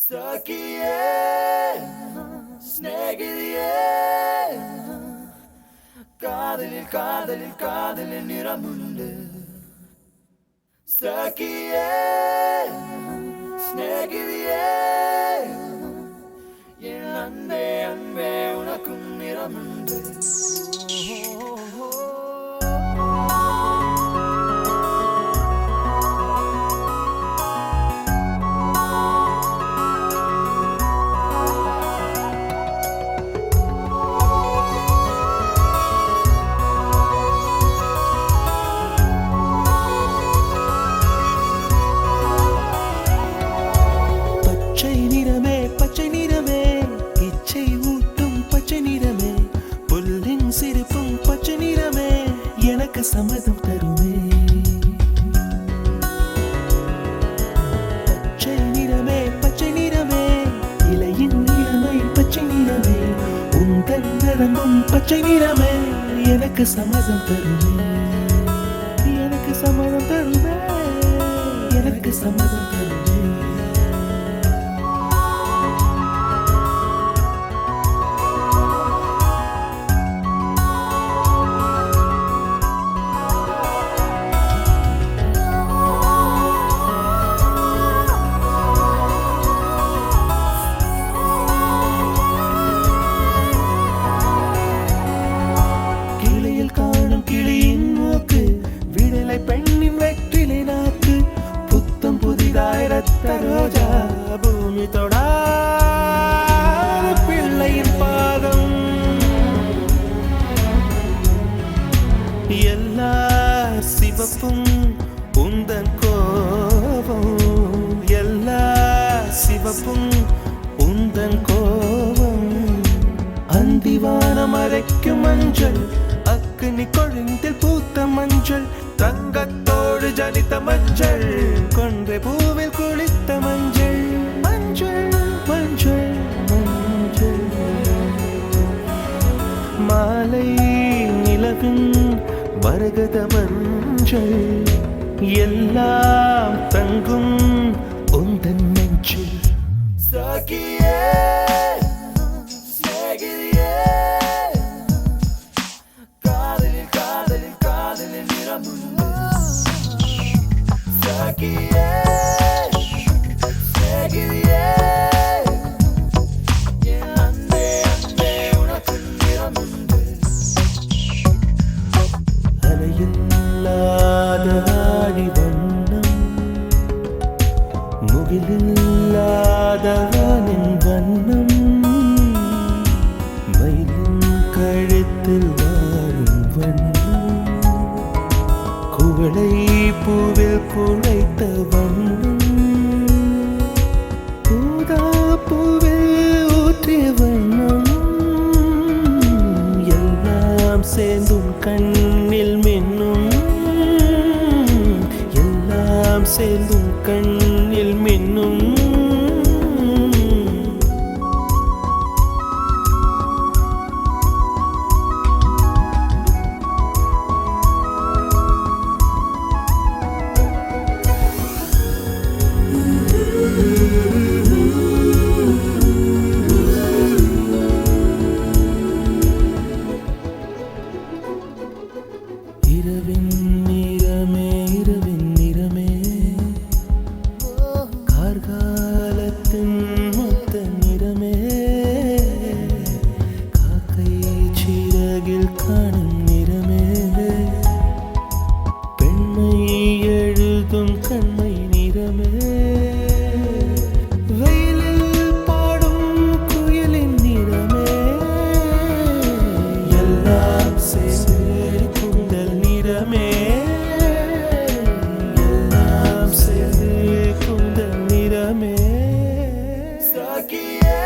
സഖിയേ സ്നേഹിതയേ കാതലിൽ കാതലിൽ കാതലിൽ നിറമുണ്ട് സഖിയേ സ്നേഹിതയേ என் அன்பே அன்பே உனக்கும் நிறமுண்டு சம்மதம் தருமே பச்சை நிறமே இலையின் நிறமை பச்சை நிறமே உந்தன் நரம்பும் பச்சை நிறமே எனக்கு சம்மதம் தருமே எனக்கு சம்மதம் தருமே எனக்கு சம்மதம் தருமே பெண்ணின் வெற்றிலை நாக்கு புத்தம் புதிதாய் ரத்த ரோஜா பூமி தொடா பிள்ளையின் பாதம் எல்லா சிவப்பும் உந்தன் கோபம் எல்லா சிவப்பும் உந்தன் கோபம் அந்திவானம் அரைக்கும் மஞ்சள் அக்னி கொழுந்தில் பூத்த மஞ்சள் தங்கத்தோடு ஜனித்த மஞ்சள் கொன்றை பூவில் குளித்த மஞ்சள் மஞ்சள் மஞ்சள் மஞ்சள் மாலை நிலவின் மரகத மஞ்சள் எல்லாம் தங்கும் உந்தன் நெஞ்சில் சகியே அலையில்லாத ஆடி வண்ணம் முகிலில்லாத வானின் வண்ணம் மயிலின் கழுத்தில் வாழும் வண்ணம் குவளை பூவில் குழைத்த வண்ணம் பூதா பூவில் ஊற்றிய வண்ணம் எல்லாம் சேர்ந்தும் கண்ணில் மின்னும் எல்லாம் சேர்ந்தும் கண்ணில் மின்னும் இரவின் நிறமே கார்காலத்தின் மொத்த நிறமே காக்கை சிறகில் காணும் நிறமே பெண்மை எழுதும் கண்மை நிறமே வெயிலில் பாடும் குயிலின் நிறமே எல்லாம் சேர்ந்து எல்லாம் சேர்ந்து குந்தல் நிறமே சகியே